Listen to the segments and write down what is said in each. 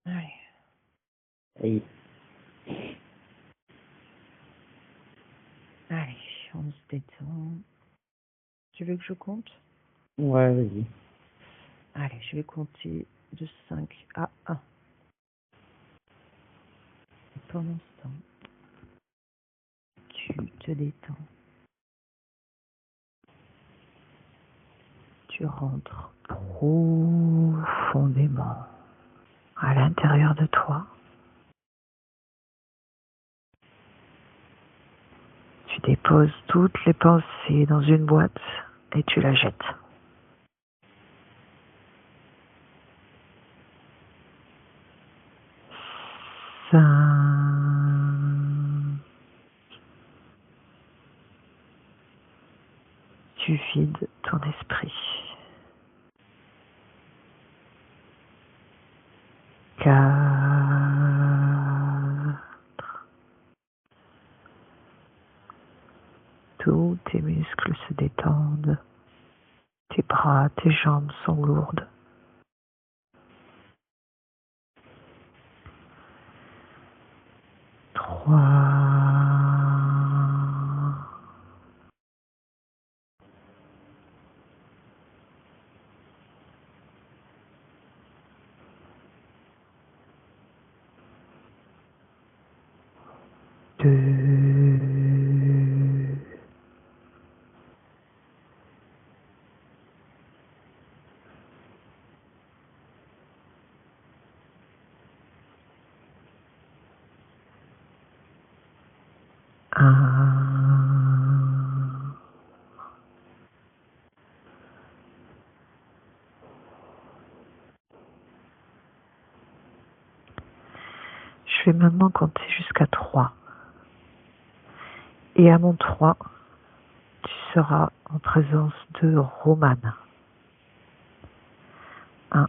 Allez. Et Allez, on se détend. Tu veux que je compte? ouais, vas-y. Allez, je vais compter de 5 à 1. Et pendant ce temps, tu te détends. Tu rentres profondément à l'intérieur de toi. Tu déposes toutes les pensées dans une boîte et tu la jettes. Tu vides ton esprit. 4. Tous tes muscles se détendent. Tes bras, tes jambes sont lourdes. 3. 2. 1. Je vais maintenant compter jusqu'à 3. Et à mon 3, tu seras en présence de Romane. 1,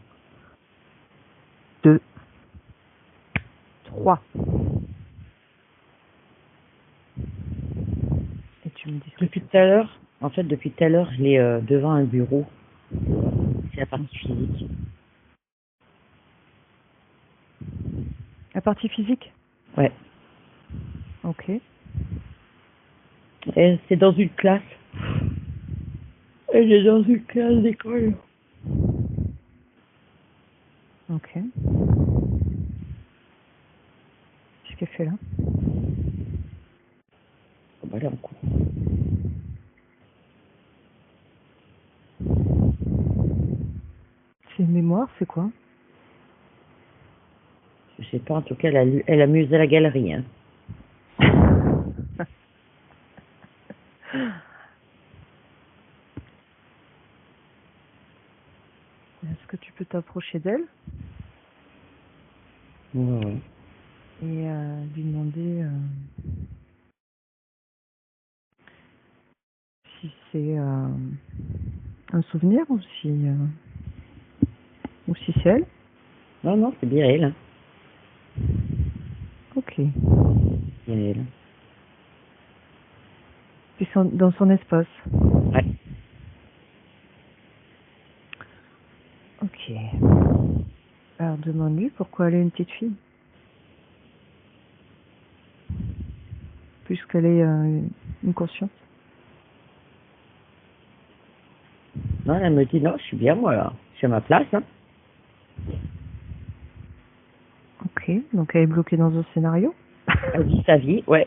2, 3. Et tu me dis depuis tout à l'heure, je l'ai devant un bureau. C'est la partie physique. la partie physique? Ouais. Ok. Et c'est dans une classe. Elle est dans une classe d'école. Ok. Qu'est-ce qu'elle fait là? On va aller en cours. C'est une mémoire, c'est quoi? Je sais pas, en tout cas, elle amuse à la galerie. Hein. Est-ce que tu peux t'approcher d'elle Ouais. et lui demander si c'est un souvenir ou si c'est elle? Non, non, c'est bien elle. Hein. Ok. Bien elle. C'est dans son espace. Ouais. Ok. Alors demande-lui pourquoi elle est une petite fille. Puisqu'elle est une conscience. Non, elle me dit non, je suis bien moi là. Je suis à ma place. Hein. Ok. Donc elle est bloquée dans un scénario. Elle vit sa vie, ouais.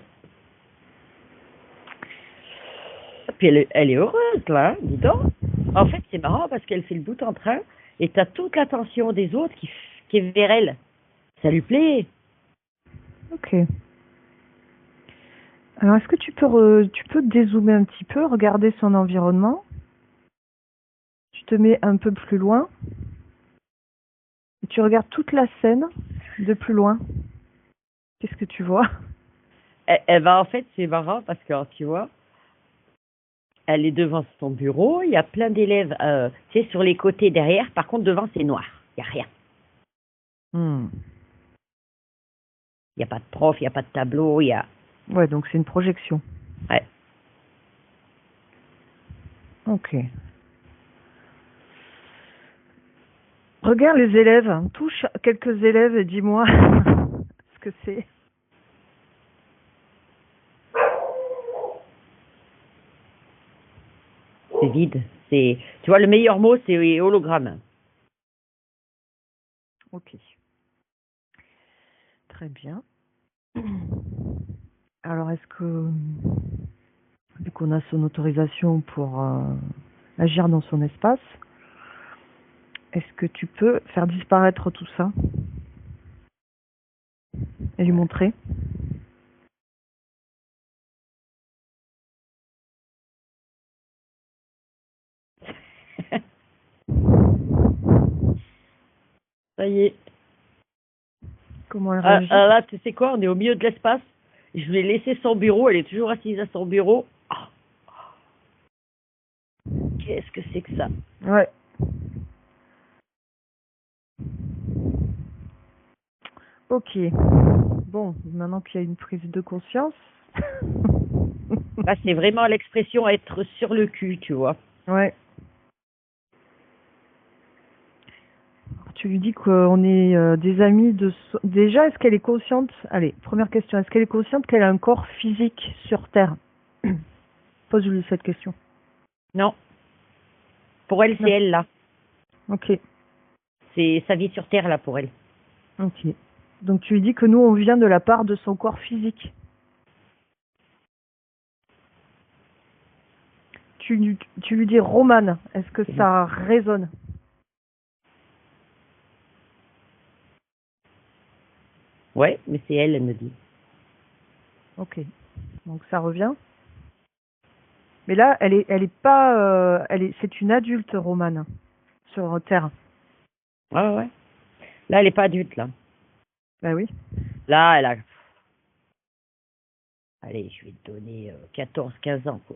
Puis elle est heureuse là, hein, dis donc. En fait, c'est marrant parce qu'elle fait le bout en train et t'as toute l'attention des autres qui est vers elle. Ça lui plaît. Ok. Alors est-ce que tu peux dézoomer un petit peu, regarder son environnement? Tu te mets un peu plus loin et tu regardes toute la scène de plus loin. Qu'est-ce que tu vois? Elle va en fait, c'est marrant parce que tu vois, elle est devant son bureau, il y a plein d'élèves, tu sais, sur les côtés derrière. Par contre, devant, c'est noir. Il n'y a rien. Il n'y a pas de prof, il n'y a pas de tableau, il y a... Ouais, donc c'est une projection. Ouais. Ok. Regarde les élèves, touche quelques élèves et dis-moi ce que c'est. C'est vide. Tu vois, le meilleur mot, c'est hologramme. Ok. Très bien. Alors, est-ce que, vu qu'on a son autorisation pour agir dans son espace, est-ce que tu peux faire disparaître tout ça et lui montrer? Ça y est. Comment elle réagit? Là, tu sais quoi, on est au milieu de l'espace. Je lui ai laissé son bureau, elle est toujours assise à son bureau. Ah. Qu'est-ce que c'est que ça? Ouais. Ok. Bon, maintenant qu'il y a une prise de conscience. Là, c'est vraiment l'expression être sur le cul, tu vois. Ouais. Tu lui dis qu'on est des amis de... Déjà, est-ce qu'elle est consciente? Allez, première question. Est-ce qu'elle est consciente qu'elle a un corps physique sur Terre? Pose-lui cette question. Non. Pour elle, c'est elle, là. Ok. C'est sa vie sur Terre, là, pour elle. Ok. Donc tu lui dis que nous, on vient de la part de son corps physique. Tu lui dis Romane, est-ce que ça résonne? Ouais, mais c'est elle, elle me dit. Ok. Donc ça revient. Mais là, elle est pas, c'est une adulte, Romane, sur Terre. Ouais. Là, elle n'est pas adulte, là. Bah oui. Là, elle a... Allez, je vais te donner 14-15 ans, quoi.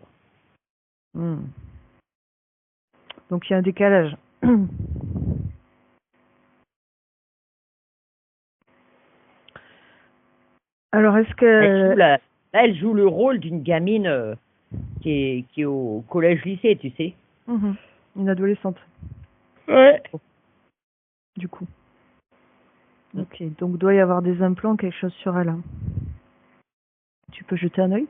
Donc il y a un décalage. Alors est-ce que... Là, elle joue le rôle d'une gamine qui est au collège-lycée, tu sais. Une adolescente. Ouais. Du coup. Ok, donc doit y avoir des implants, quelque chose sur elle. Tu peux jeter un œil?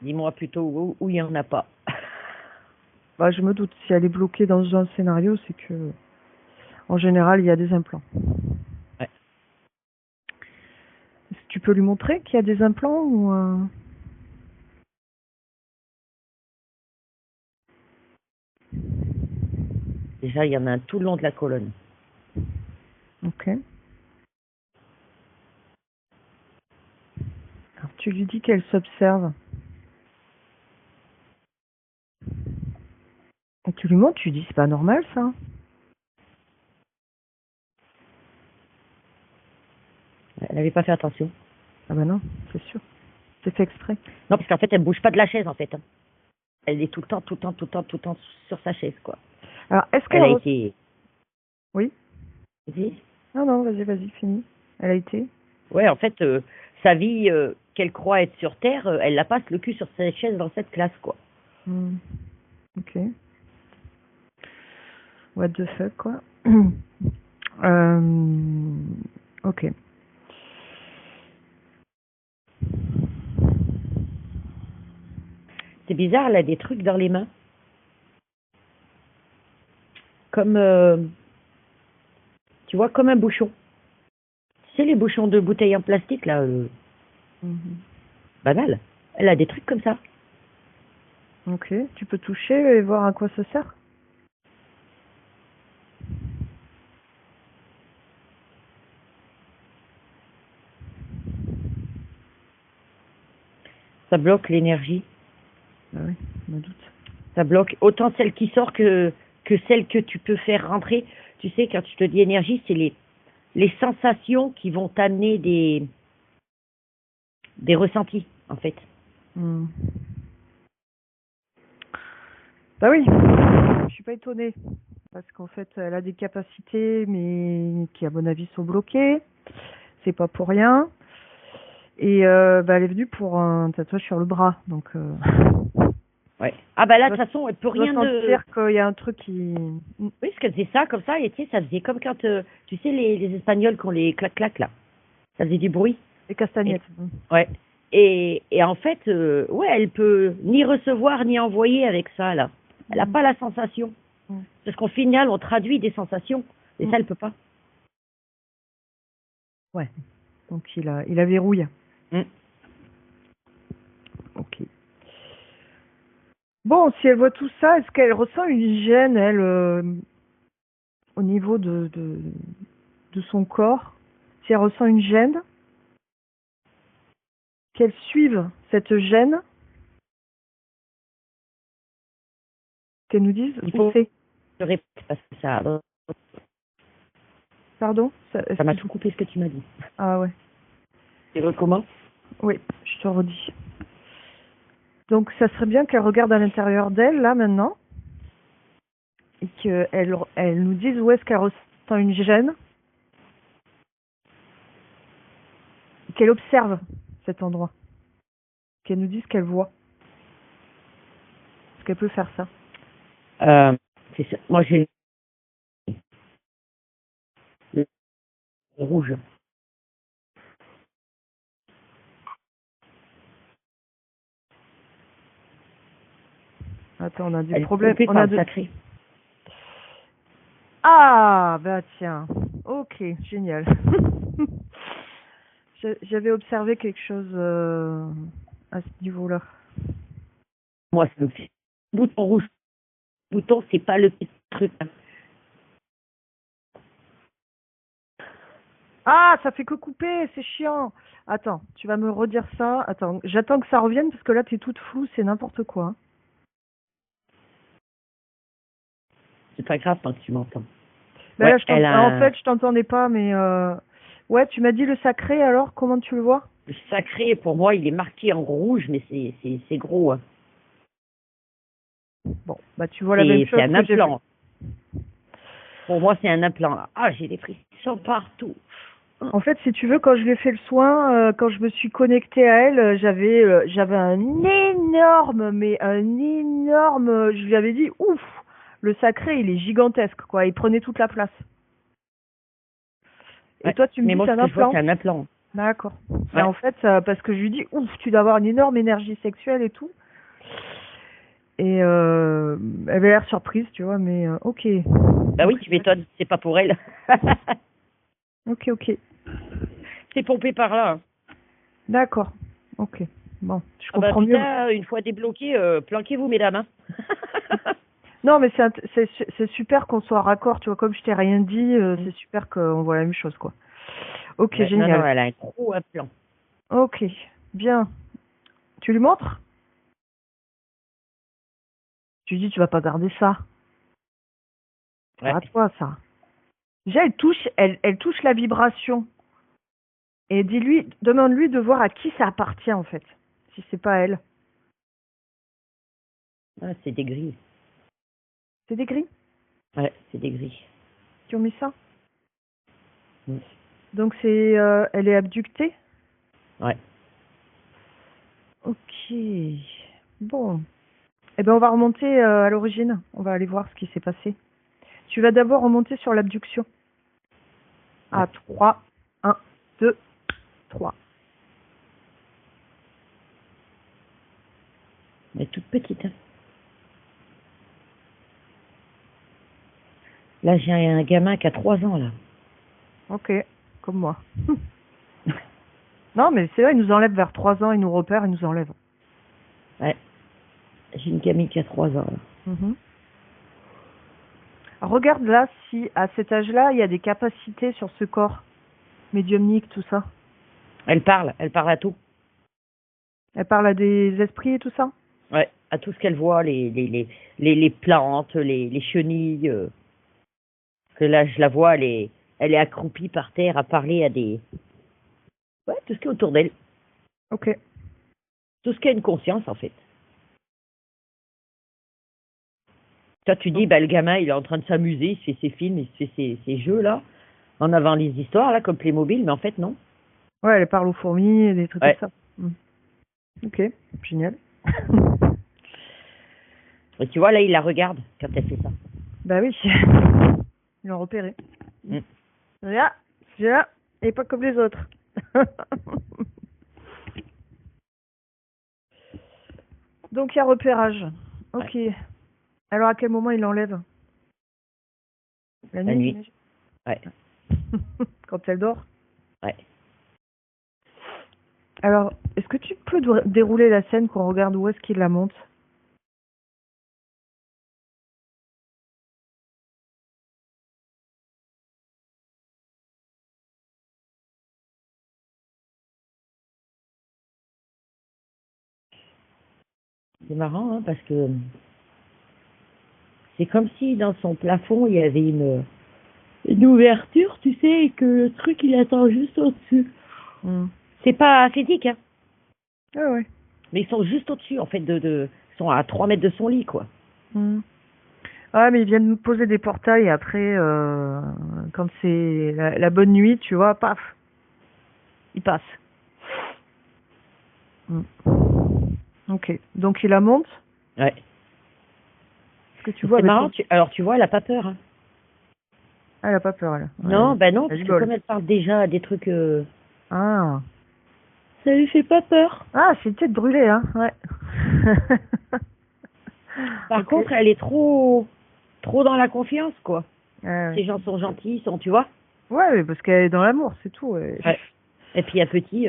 Dis-moi plutôt où il n'y en a pas. Bah, je me doute, si elle est bloquée dans un scénario, c'est que, en général, il y a des implants. Ouais. Est-ce que tu peux lui montrer qu'il y a des implants ou Déjà, il y en a un tout le long de la colonne. Ok. Alors, tu lui dis qu'elle s'observe. Et tu lui montres, tu lui dis, c'est pas normal ça. Elle n'avait pas fait attention. Ah bah non, c'est sûr. C'est fait exprès. Non, parce qu'en fait, elle ne bouge pas de la chaise, en fait. Elle est tout le temps sur sa chaise, quoi. Alors, est-ce Elle qu'elle... a été... Oui? Vas-y. Non, vas-y, fini. Elle a été... Ouais, en fait, sa vie qu'elle croit être sur Terre, elle la passe le cul sur sa chaise dans cette classe, quoi. Ok. What the fuck, quoi. Ok. C'est bizarre, elle a des trucs dans les mains. Comme, tu vois, comme un bouchon. Tu sais, les bouchons de bouteilles en plastique, là, banal. Elle a des trucs comme ça. Ok. Tu peux toucher et voir à quoi ça sert? Ça bloque l'énergie. Ah oui, je me doute. Ça bloque autant celle qui sort que celle que tu peux faire rentrer. Tu sais, quand je te dis énergie, c'est les sensations qui vont t'amener des ressentis, en fait. Bah oui, je suis pas étonnée. Parce qu'en fait, elle a des capacités, mais qui, à mon avis, sont bloquées. C'est pas pour rien. Et bah, elle est venue pour un tatouage sur le bras. Donc, Ouais. Ah bah là, de Je toute façon, elle peut dois rien de... sentir qu'il y a un truc qui... Oui, parce qu'elle faisait ça comme ça, et tu sais, ça faisait comme quand, tu sais, les Espagnols qui ont les clac-clac, là. Ça faisait du bruit. Les Et, castagnettes. ouais. Et en fait, ouais, elle peut ni recevoir ni envoyer avec ça, là. Elle n'a pas la sensation. Parce qu'au final, on traduit des sensations, et ça, elle peut pas. Ouais. Donc il a verrouille. Mm. Ok. Bon, si elle voit tout ça, est-ce qu'elle ressent une gêne, elle, au niveau de son corps? Si elle ressent une gêne, qu'elle suive cette gêne, qu'elle nous dise Il où faut c'est. je répète parce que Pardon? ça m'a tout coupé ce que tu m'as dit. Ah ouais. Tu recommences? Oui, je te redis. Donc ça serait bien qu'elle regarde à l'intérieur d'elle, là, maintenant, et qu'elle nous dise où est-ce qu'elle ressent une gêne, et qu'elle observe cet endroit, qu'elle nous dise ce qu'elle voit. Est-ce qu'elle peut faire ça? C'est ça. Moi, j'ai le rouge. Attends, on a des Elle est problèmes. coupée On par a le sacré. Ah, bah tiens. Ok, génial. J'avais observé quelque chose à ce niveau-là. Moi, c'est le bouton rouge. Le bouton, c'est pas le petit truc. Ah, ça fait que couper, c'est chiant. Attends, tu vas me redire ça. Attends, j'attends que ça revienne parce que là, t'es toute floue, c'est n'importe quoi, hein. C'est pas grave tant que tu m'entends. Ben Ouais, là, en fait, je t'entendais pas, mais ouais, tu m'as dit le sacré, alors comment tu le vois? le sacré, pour moi, il est marqué en rouge, mais c'est gros. Hein. Bon, bah tu vois la même chose C'est un que j'ai vu. implant. Pour moi, c'est un implant. Là. Ah, j'ai des frissons partout. En fait, si tu veux, quand je lui ai fait le soin, quand je me suis connectée à elle, j'avais un énorme, mais un énorme, je lui avais dit, ouf, le sacré, il est gigantesque, quoi, il prenait toute la place. Et Ouais, toi, tu me mais dis moi, c'est ce un que je vois, implant. c'est un implant. D'accord. Et Ouais. en fait, parce que je lui dis, ouf, tu dois avoir une énorme énergie sexuelle et tout. Et elle avait l'air surprise, tu vois, mais ok. Bah oui, tu m'étonnes, c'est pas pour elle. Ok, ok. C'est pompé par là. Hein. D'accord. Ok. Bon, je Ah bah comprends mieux. putain, une fois débloqué, planquez-vous, mesdames. Hein. Non, mais c'est super qu'on soit raccord, tu vois, comme je t'ai rien dit, c'est super qu'on voit la même chose, quoi. Ok, Ouais, génial. non, elle a un gros implant. Ok, bien. Tu lui montres? Tu lui dis, tu vas pas garder ça. C'est Ouais. pas à toi, ça. Déjà, elle touche la vibration. Et dis-lui, demande-lui de voir à qui ça appartient, en fait. Si c'est pas elle. Ah, c'est des gris. C'est des gris Ouais, c'est des gris. qui ont mis ça? Mm. Donc elle est abductée? Ouais. Ok. Bon. Eh ben, on va remonter à l'origine. On va aller voir ce qui s'est passé. Tu vas d'abord remonter sur l'abduction. À 3, 1, 2, 3. Elle est toute petite. Hein. Là, j'ai un gamin qui a 3 ans, là. Ok, comme moi. Non, mais c'est vrai, il nous enlève vers 3 ans, il nous repère, il nous enlève. Ouais. J'ai une gamine qui a 3 ans, là. Mhm. Regarde là si à cet âge-là, il y a des capacités sur ce corps, médiumnique, tout ça. Elle parle à tout. Elle parle à des esprits et tout ça? Ouais, à tout ce qu'elle voit, les plantes, les chenilles. Que là, je la vois, elle est accroupie par terre à parler à des... Ouais, tout ce qui est autour d'elle. Ok. Tout ce qui a une conscience, en fait. Toi, tu dis, bah, le gamin, il est en train de s'amuser, il se fait ses films, il se fait ses jeux, là, en avant les histoires, là, comme Playmobil, mais en fait, non. Ouais, elle parle aux fourmis et des trucs Ouais. comme ça. Ok, génial. Et tu vois, là, il la regarde quand elle fait ça. Bah oui. Ils l'ont repéré. Mm. Là, celui-là, et pas comme les autres. Donc il y a repérage. Ok. Ouais. Alors à quel moment il l'enlève? La La nuit, nuit. j'imagine. Ouais. Quand elle dort. Ouais. Alors, est-ce que tu peux dérouler la scène qu'on regarde où est-ce qu'il la monte? C'est marrant, hein, parce que c'est comme si dans son plafond, il y avait une ouverture, tu sais, et que le truc, il attend juste au-dessus. Hmm. C'est pas physique, hein, Ah ouais. mais ils sont juste au-dessus, en fait, ils sont à 3 mètres de son lit, quoi. Hmm. Ah, mais ils viennent nous poser des portails après, quand c'est la bonne nuit, tu vois, paf, il passe. Hmm. Ok, donc il la monte. Ouais. Est-ce que tu Et vois c'est avec marrant, alors tu vois, elle a pas peur, hein. Ah, elle a pas peur, elle. Non, bah non, Elle a parce du que bol. comme elle parle déjà à des trucs, Ah. ça lui fait pas peur. Ah, c'est peut-être brûlé, hein, ouais. Par Ok. contre, elle est trop dans la confiance, quoi. Ouais, Ces gens sont gentils, ouais. ouais, parce qu'elle est dans l'amour, c'est tout. Ouais. Et puis à petit,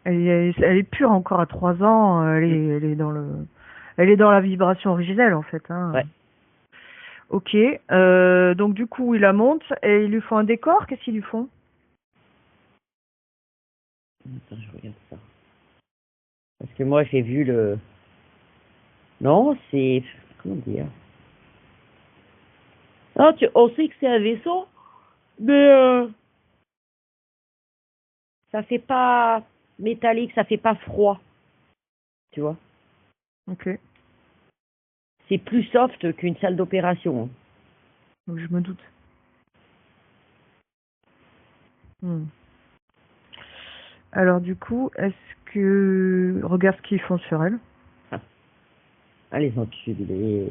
Elle est pure encore à 3 ans, elle est elle est dans la vibration originelle, en fait, hein. ouais. Ok, donc du coup, il la monte et ils lui font un décor, qu'est-ce qu'ils lui font? Attends, je regarde ça. Parce que moi, j'ai vu le. Non, c'est. Comment dire? Non, on sait que c'est un vaisseau, mais ça fait pas métallique, ça fait pas froid, tu vois. Ok, C'est plus soft qu'une salle d'opération. donc je me doute. Hmm. Alors du coup, est-ce que... Regarde ce qu'ils font sur elle. Ah, les enculés.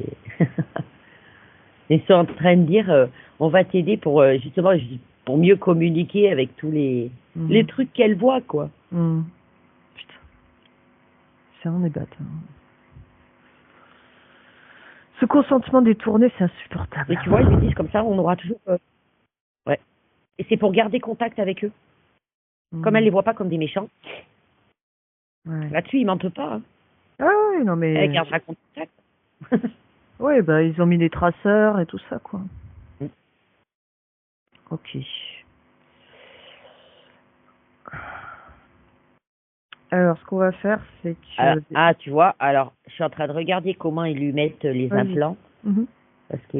Ils sont en train de dire, on va t'aider pour justement pour mieux communiquer avec tous les trucs qu'elle voit, quoi. Hmm. Putain, ça on est bête. Hein. Ce consentement détourné, c'est insupportable. Mais tu vois, ils lui disent comme ça, on aura toujours. Ouais. Et c'est pour garder contact avec eux. Comme elle les voit pas comme des méchants. Ouais. Là-dessus, ils mentent pas. Hein. Ah oui, non mais... Elle gardera contact. Oui, bah ils ont mis des traceurs et tout ça, quoi. Mm. Ok. Alors, ce qu'on va faire, c'est que... Tu vois, alors, je suis en train de regarder comment ils lui mettent les Vas-y. implants. Mhm. Parce que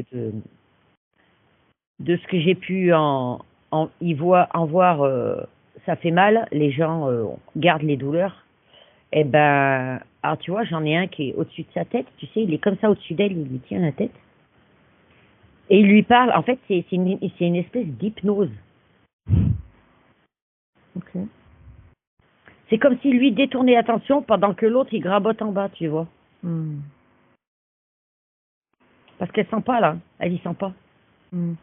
de ce que j'ai pu en voir, ça fait mal. Les gens gardent les douleurs. Eh ben, alors tu vois, j'en ai un qui est au-dessus de sa tête. Tu sais, il est comme ça au-dessus d'elle, il lui tient la tête. Et il lui parle. En fait, c'est une espèce d'hypnose. Ok. C'est comme si lui détournait l'attention pendant que l'autre, il grabote en bas, tu vois. Hmm. Parce qu'elle sent pas, là. Elle y sent pas. Hmm.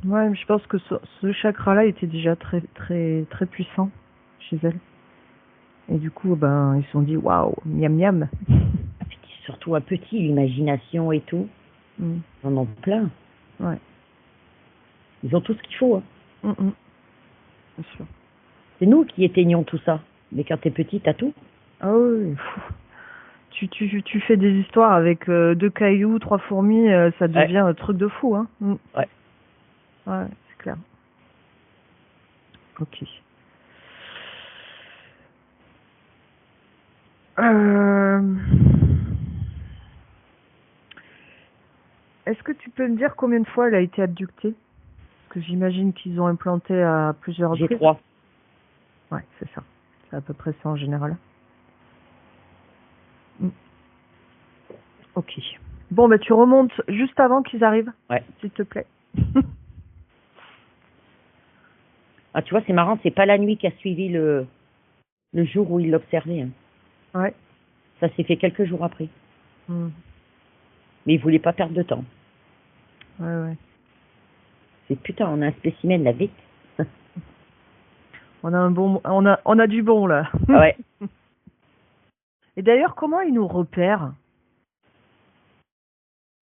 Ouais, mais je pense que ce chakra-là était déjà très, très, très puissant chez elle. Et du coup, ben, ils se sont dit, waouh, miam miam. Ah, puis surtout un petit, l'imagination et tout. Hmm. Ils en ont plein. Ouais. Ils ont tout ce qu'il faut. Hein. Bien sûr. C'est nous qui éteignons tout ça. Mais quand t'es petit, t'as tout. Ah oui. Tu fais des histoires avec 2 cailloux, 3 fourmis, ça devient un truc de fou, hein. Hmm. Ouais. Ouais, c'est clair. Ok. Est-ce que tu peux me dire combien de fois elle a été abductée? Parce que j'imagine qu'ils ont implanté à plusieurs J'ai reprises. 3. Ouais, c'est ça. C'est à peu près ça en général. Mm. Ok. Bon, bah tu remontes juste avant qu'ils arrivent, Ouais. s'il te plaît. Ah, tu vois, c'est marrant, c'est pas la nuit qui a suivi le jour où il l'observait. Hein. Ouais. Ça s'est fait quelques jours après. Hmm. Mais il voulait pas perdre de temps. Ouais. C'est putain, on a un spécimen là, vite. On a du bon là. Ouais. Et d'ailleurs, comment ils nous repèrent?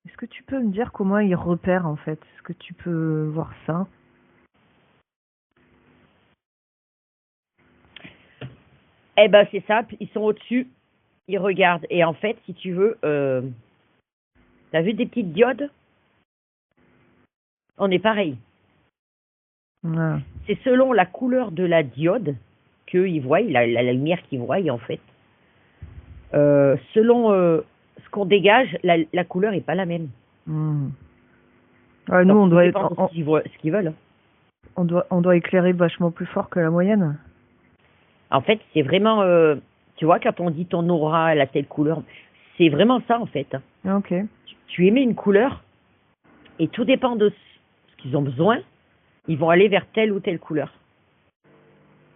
Est-ce que tu peux me dire comment ils repèrent en fait? Est-ce que tu peux voir ça? Eh ben c'est simple, ils sont au-dessus, ils regardent. Et en fait, si tu veux, t'as vu des petites diodes? On est pareil. Ah. C'est selon la couleur de la diode qu'ils voient, la lumière qu'ils voient en fait. Selon ce qu'on dégage, la couleur est pas la même. Hmm. Ouais, nous, Donc, on tout doit dépend de ce qu'ils veulent. on doit éclairer vachement plus fort que la moyenne. En fait, c'est vraiment, tu vois, quand on dit ton aura, elle a telle couleur, c'est vraiment ça en fait. Ah, ok. Tu émets une couleur et tout dépend de ce qu'ils ont besoin, ils vont aller vers telle ou telle couleur.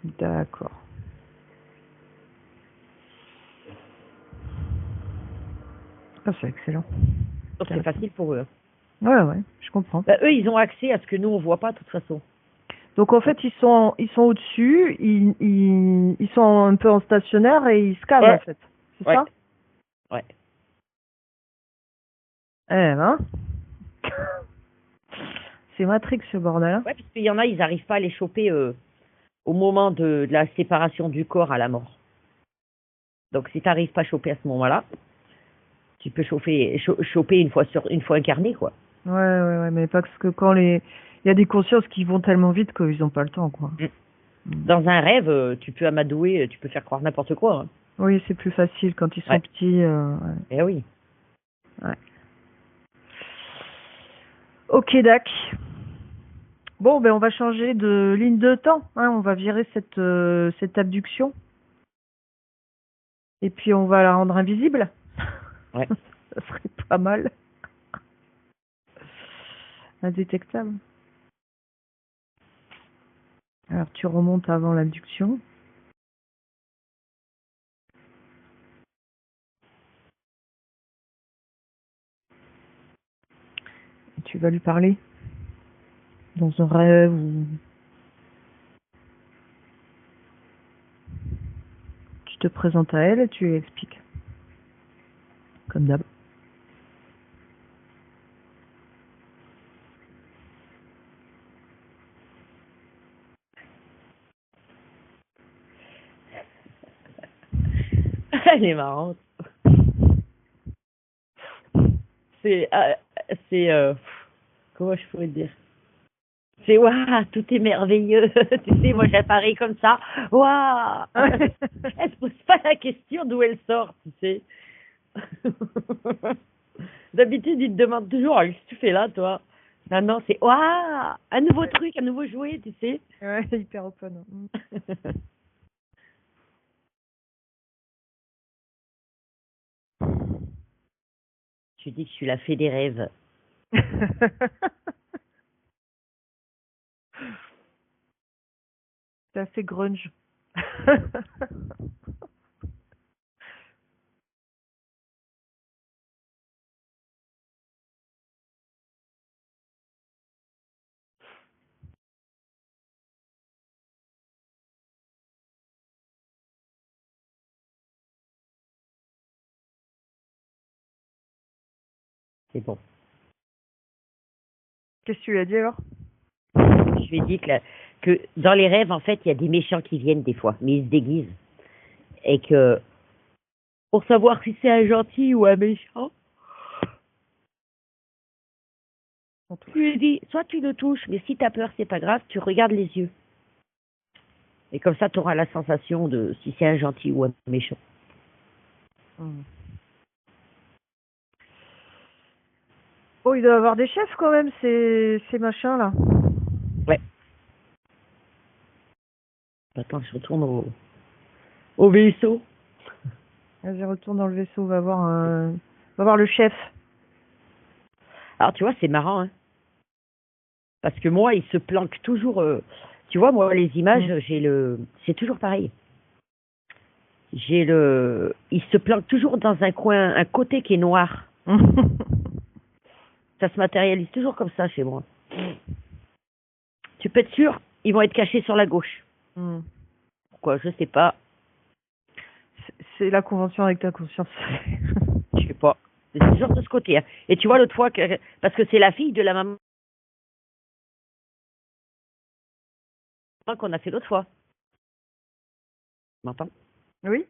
D'accord. Ah, c'est excellent. Donc c'est facile pour eux. Ouais, je comprends. Bah, eux, ils ont accès à ce que nous, on voit pas de toute façon. Donc en fait, ils sont au-dessus, ils sont un peu en stationnaire et ils scannent en fait. C'est ça? Ouais. Eh ben. C'est Matrix ce bordel. Hein. Ouais, parce qu'il y en a, ils n'arrivent pas à les choper au moment de la séparation du corps à la mort. Donc si tu n'arrives pas à choper à ce moment-là, tu peux choper une fois incarné, quoi. Ouais, mais parce que il y a des consciences qui vont tellement vite qu'ils n'ont pas le temps, quoi. Dans un rêve, tu peux amadouer, tu peux faire croire n'importe quoi. Hein. Oui, c'est plus facile quand ils sont petits. Ouais. Eh oui. Ouais. Ok, Dac. Bon, ben on va changer de ligne de temps. Hein, on va virer cette abduction. Et puis on va la rendre invisible. Ouais. Ça serait pas mal. Indétectable. Alors tu remontes avant l'abduction. Et tu vas lui parler dans un rêve ou tu te présentes à elle et tu lui expliques. Comme d'hab. Elle est marrante. C'est, comment je pourrais dire? C'est waouh, tout est merveilleux. Tu sais, moi j'apparais comme ça. Waouh. Elle se pose pas la question d'où elle sort, tu sais. D'habitude, ils te demandent toujours, qu'est-ce que tu fais là, toi? Non, c'est waouh, un nouveau truc, un nouveau jouet, tu sais. Ouais, hyper open. Tu dis que je suis la fée des rêves. C'est assez grunge. C'est bon. Qu'est-ce que tu lui as dit alors? Je lui ai dit que dans les rêves, en fait, il y a des méchants qui viennent des fois, mais ils se déguisent. Et que pour savoir si c'est un gentil ou un méchant, je lui ai dit, soit tu le touches, mais si tu as peur, c'est pas grave, tu regardes les yeux. Et comme ça, tu auras la sensation de si c'est un gentil ou un méchant. Oh, il doit y avoir des chefs quand même, ces machins-là. Ouais. Attends, je retourne au vaisseau. Vas-y, retourne dans le vaisseau, va voir le chef. Alors, tu vois, c'est marrant, hein. Parce que moi, il se planque toujours. Tu vois, moi, les images, c'est toujours pareil. Il se planque toujours dans un coin, un côté qui est noir. Ça se matérialise toujours comme ça chez moi. Tu peux être sûr, ils vont être cachés sur la gauche. Pourquoi? Je sais pas. C'est la convention avec ta conscience. Je sais pas. C'est toujours de ce côté. Hein. Et tu vois l'autre fois, parce que c'est la fille de la maman qu'on a fait l'autre fois. Tu m'entends? Oui.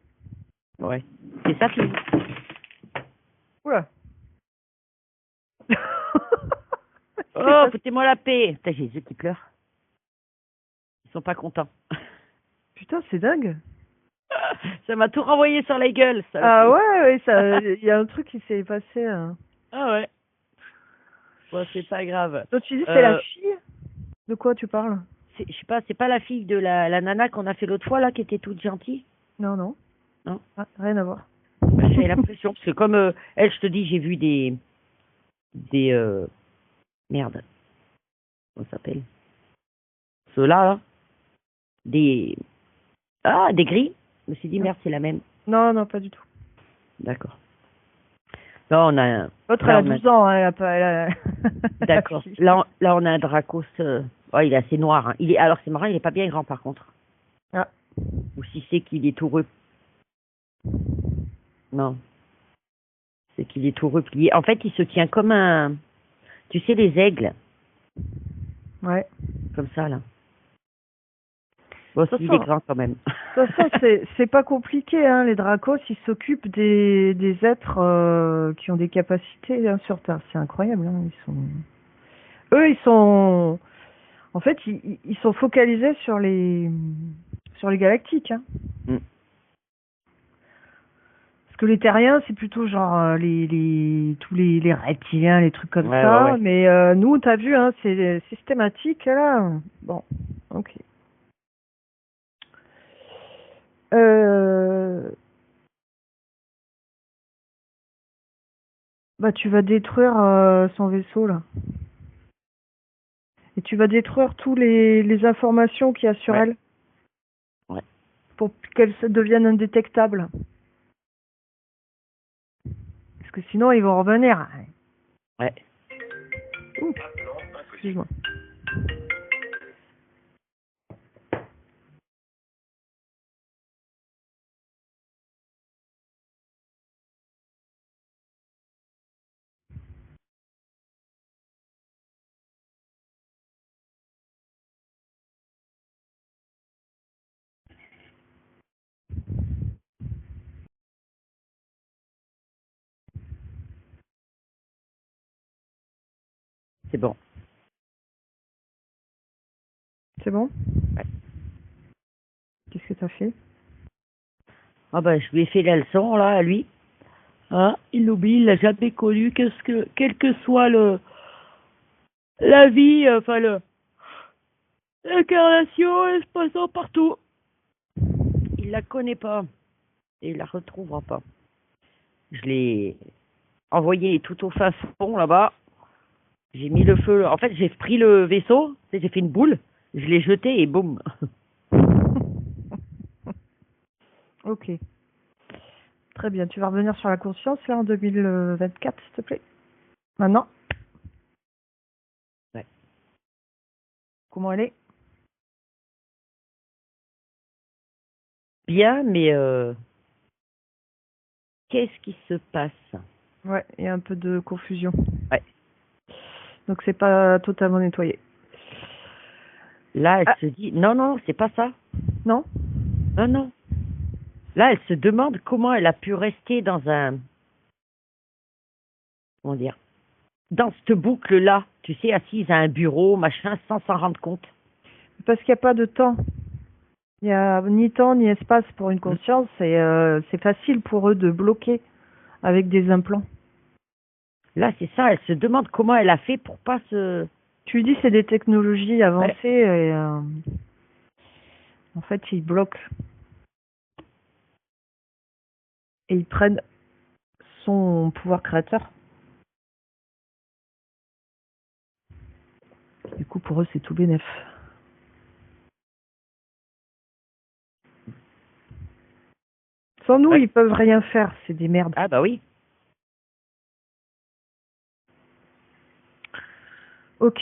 Ouais. C'est sa fille. Oula. Oh, foutez-moi la paix. Putain, j'ai les yeux qui pleurent. Ils sont pas contents. Putain, c'est dingue. Ça m'a tout renvoyé sur la gueule. Ça, Ah ouais, ça, il y a un truc qui s'est passé. Ah ouais. Bon, c'est pas grave. Donc tu dis c'est la fille? De quoi tu parles? Je sais pas, c'est pas la fille de la nana qu'on a fait l'autre fois là, qui était toute gentille? Non, non. Non. Ah, rien à voir. Bah, j'ai l'impression, parce que comme elle, je te dis, j'ai vu des merde, comment ça s'appelle? Ceux-là, là. Des gris. Je me suis dit merde, c'est la même. Non, non, pas du tout. D'accord. Là, on a L'autre, elle a 12 ans, hein, elle a pas. D'accord. Là, on a un Dracos. Ouais, il est assez noir. Hein. Alors, c'est marrant, il est pas bien grand par contre. Ah. Ou si c'est qu'il est tout Non. C'est qu'il est tout replié. En fait, il se tient comme un. Tu sais, les aigles. Ouais. Comme ça, là. Bon, il est grand quand même. De toute façon, c'est pas compliqué, hein. Les Dracos, ils s'occupent des êtres qui ont des capacités hein, sur Terre. C'est incroyable, hein. Eux, ils sont. En fait, ils sont focalisés sur les galactiques, hein. Mm. Parce que les terriens, c'est plutôt genre tous les reptiliens, les trucs comme ça. Ouais. Mais nous, t'as vu, hein, c'est systématique là. Bon, ok. Bah, tu vas détruire son vaisseau là. Et tu vas détruire tous les informations qu'il y a sur elle. Ouais. Pour qu'elle devienne indétectable. Parce que sinon, ils vont revenir. Ouais. Ouh. Excuse-moi. C'est bon. C'est bon? Ouais. Qu'est-ce que t'as fait? Ah ben, je lui ai fait la leçon, là, à lui. Hein, il l'oublie, il l'a jamais connu. Quel que soit la vie, enfin, l'incarnation, elle se passant partout. Il la connaît pas. Et il la retrouvera pas. Je l'ai envoyé tout au fin fond, là-bas. J'ai mis le feu. En fait, j'ai pris le vaisseau, j'ai fait une boule, je l'ai jeté et boum. Ok. Très bien. Tu vas revenir sur la conscience là en 2024, s'il te plaît. Maintenant. Ouais. Comment elle est? Bien, mais qu'est-ce qui se passe? Ouais, il y a un peu de confusion. Ouais. Donc c'est pas totalement nettoyé. Là, elle se dit, non, c'est pas ça. Non? Non. Là, elle se demande comment elle a pu rester dans comment dire, dans cette boucle-là, tu sais, assise à un bureau, machin, sans s'en rendre compte. Parce qu'il n'y a pas de temps. Il n'y a ni temps ni espace pour une conscience et c'est facile pour eux de bloquer avec des implants. Là, c'est ça, elle se demande comment elle a fait pour pas se... Tu lui dis c'est des technologies avancées et en fait ils bloquent. Et ils prennent son pouvoir créateur. Du coup pour eux c'est tout bénef. Sans nous, Ouais. ils peuvent rien faire, c'est des merdes. Ah bah oui. Ok,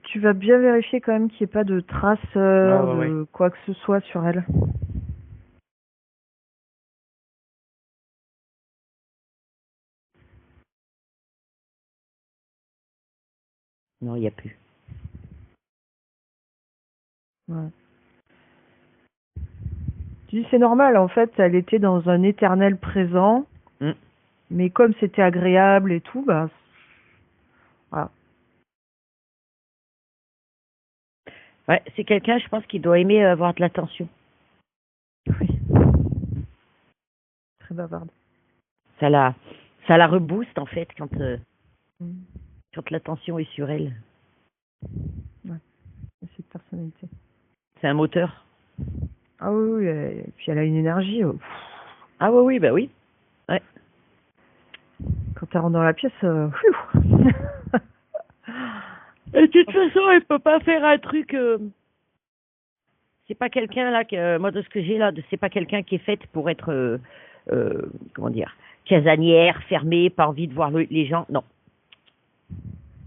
tu vas bien vérifier quand même qu'il n'y ait pas de traces Ouais. de quoi que ce soit sur elle. Non, il n'y a plus. Ouais. Tu dis c'est normal, en fait, elle était dans un éternel présent, Mm. mais comme c'était agréable et tout, bah voilà. Ouais, c'est quelqu'un, je pense, qui doit aimer avoir de l'attention. Oui. Très bavarde. Ça la, ça la rebooste, en fait, Mm. quand l'attention est sur elle. Ouais, c'est de personnalité. C'est un moteur. Ah oui, oui, et puis elle a une énergie. Ah oui, bah oui. Ouais. Quand elle rentre dans la pièce, pfiou. Et de toute façon, elle peut pas faire un truc. C'est pas quelqu'un là que moi de ce que j'ai là, c'est pas quelqu'un qui est faite pour être comment dire, casanière, fermée, pas envie de voir les gens. Non,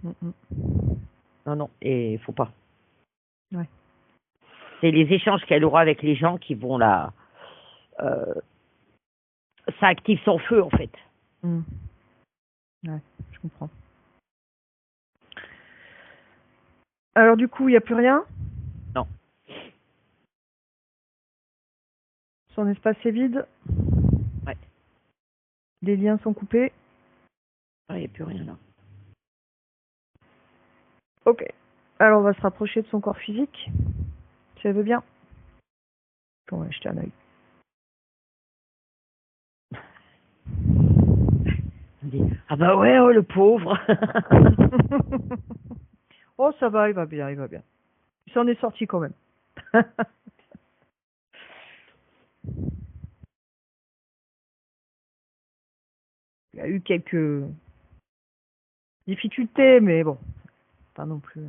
Mm, mm. non, et faut pas. Ouais. C'est les échanges qu'elle aura avec les gens qui vont la, euh, ça active son feu en fait. Mm. Ouais, je comprends. Alors du coup, il n'y a plus rien? Non, Son espace est vide? ouais, Les liens sont coupés? il n'y a plus rien là. Ok. Alors on va se rapprocher de son corps physique, si elle veut bien. On va jeter un œil. On dit, ah bah ouais, oh, le pauvre. Oh, ça va, il va bien, il va bien. Il s'en est sorti quand même. Il a eu quelques difficultés, mais bon, pas non plus.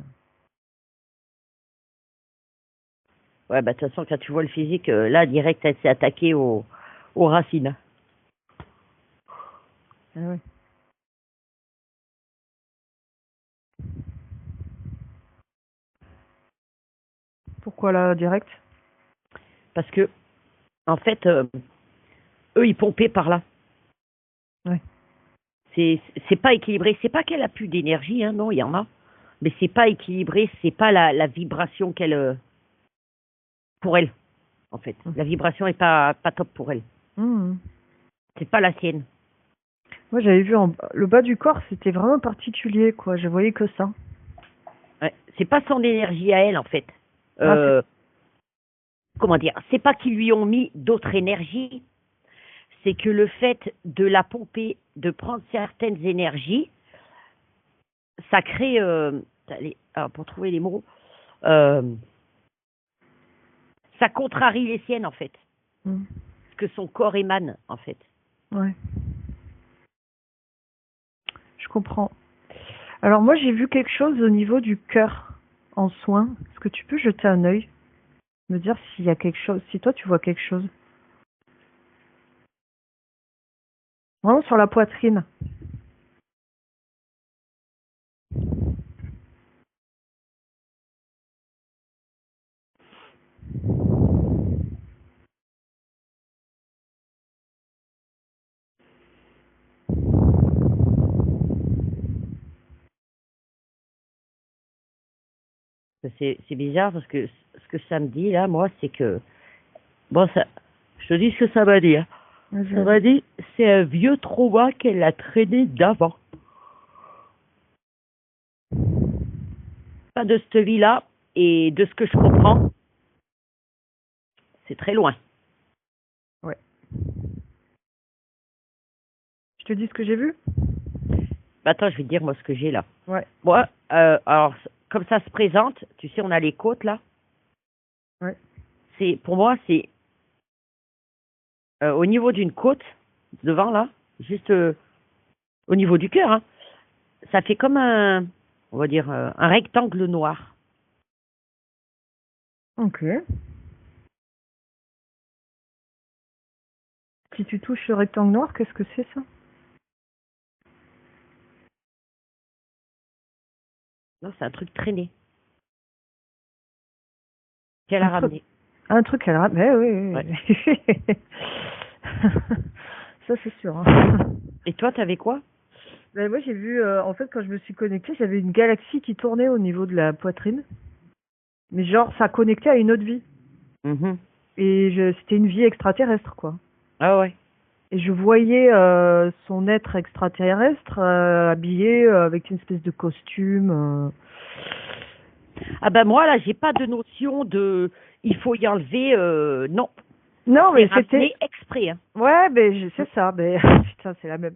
Ouais, bah de toute façon, quand tu vois le physique, là, direct, elle s'est attaquée aux racines. Ah ouais. Pourquoi là, direct? Parce que, en fait, eux, ils pompaient par là. Ouais. C'est pas équilibré. C'est pas qu'elle a plus d'énergie, hein, non, il y en a. Mais c'est pas équilibré, c'est pas la vibration qu'elle. Pour elle, en fait. La vibration est pas top pour elle. Mmh. C'est pas la sienne. Moi, j'avais vu le bas du corps, c'était vraiment particulier, quoi. Je voyais que ça. Ouais. C'est pas son énergie à elle, en fait. Ah, Comment dire? C'est pas qu'ils lui ont mis d'autres énergies. C'est que le fait de la pomper, de prendre certaines énergies, ça crée. Allez, pour trouver les mots. euh, Ça contrarie les siennes, en fait. Ce que son corps émane, en fait. Ouais. Je comprends. Alors moi, j'ai vu quelque chose au niveau du cœur en soins. Est-ce que tu peux jeter un œil, me dire s'il y a quelque chose, si toi tu vois quelque chose? Vraiment sur la poitrine. C'est bizarre parce que ce que ça me dit, là, moi, c'est que. Bon, ça, je te dis ce que ça m'a dit. Hein. Ça m'a dit, c'est un vieux trauma qu'elle a traîné d'avant. Pas de cette vie-là, et de ce que je comprends, c'est très loin. Ouais. Je te dis ce que j'ai vu? Bah, attends, je vais te dire, moi, ce que j'ai là. Ouais. Moi, alors, comme ça se présente, tu sais, on a les côtes, là. Ouais. Pour moi, c'est au niveau d'une côte, devant, là, juste au niveau du cœur, hein, ça fait comme on va dire, un rectangle noir. Ok. si tu touches le rectangle noir, qu'est-ce que c'est ça? Non, c'est un truc traîné. Qu'elle a ramené. Un truc qu'elle a ramené, oui. Ouais. Ça, c'est sûr. Hein. Et toi, t'avais quoi? Ben, moi, j'ai vu, en fait, quand je me suis connectée, j'avais une galaxie qui tournait au niveau de la poitrine. Mais genre, ça connectait à une autre vie. Mhm. Et c'était une vie extraterrestre, quoi. Ah ouais. Et je voyais son être extraterrestre habillé avec une espèce de costume. Ah ben moi, là, j'ai pas de notion de... Il faut y enlever... Non. Non, mais C'est ramené c'était... exprès. Hein. Ouais, c'est ça. Mais putain, c'est la même.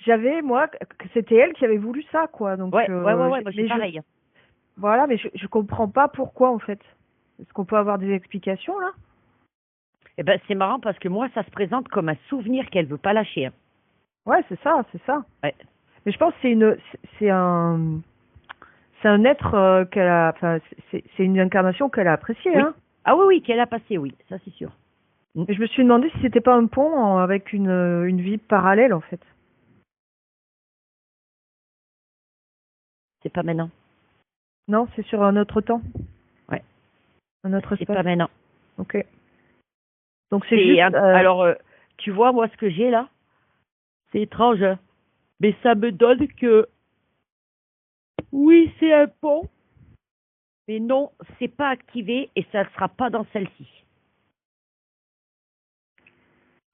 J'avais, moi, que c'était elle qui avait voulu ça, quoi. Donc, Ouais, moi, c'est pareil. Voilà, mais je comprends pas pourquoi, en fait. Est-ce qu'on peut avoir des explications, là? Eh ben, c'est marrant parce que moi, ça se présente comme un souvenir qu'elle veut pas lâcher. Hein. Ouais, c'est ça, c'est ça. Ouais. Mais je pense que c'est un être qu'elle a, enfin, c'est une incarnation qu'elle a appréciée, Oui. hein. Ah oui, qu'elle a passé, oui, ça c'est sûr. Et je me suis demandé si c'était pas un pont avec une vie parallèle, en fait. C'est pas maintenant. Non, c'est sur un autre temps. Ouais. Un autre C'est espace. pas maintenant. Ok. Donc c'est juste. Alors, tu vois, moi, ce que j'ai là, c'est étrange, hein. Mais ça me donne que oui, c'est un pont, mais non, c'est pas activé et ça ne sera pas dans celle-ci.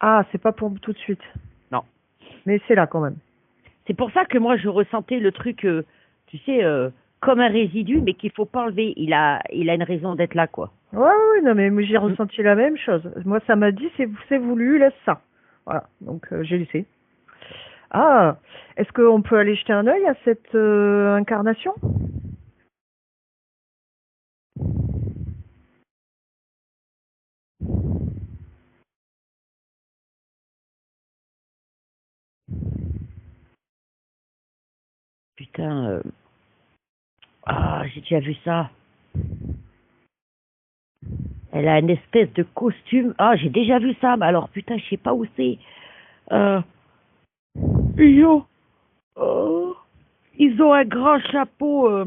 Ah, c'est pas pour tout de suite. Non. Mais c'est là quand même. C'est pour ça que moi, je ressentais le truc, tu sais, comme un résidu, mais qu'il faut pas enlever. Il a une raison d'être là, quoi. Ouais, non, mais moi, j'ai ressenti la même chose. Moi, ça m'a dit, c'est voulu, laisse ça. Voilà, donc j'ai laissé. Ah, est-ce qu'on peut aller jeter un œil à cette incarnation? Putain, ah, j'ai déjà vu ça. Elle a une espèce de costume. Ah, j'ai déjà vu ça, mais alors, putain, je sais pas où c'est. Yo, oh, ils ont un grand chapeau.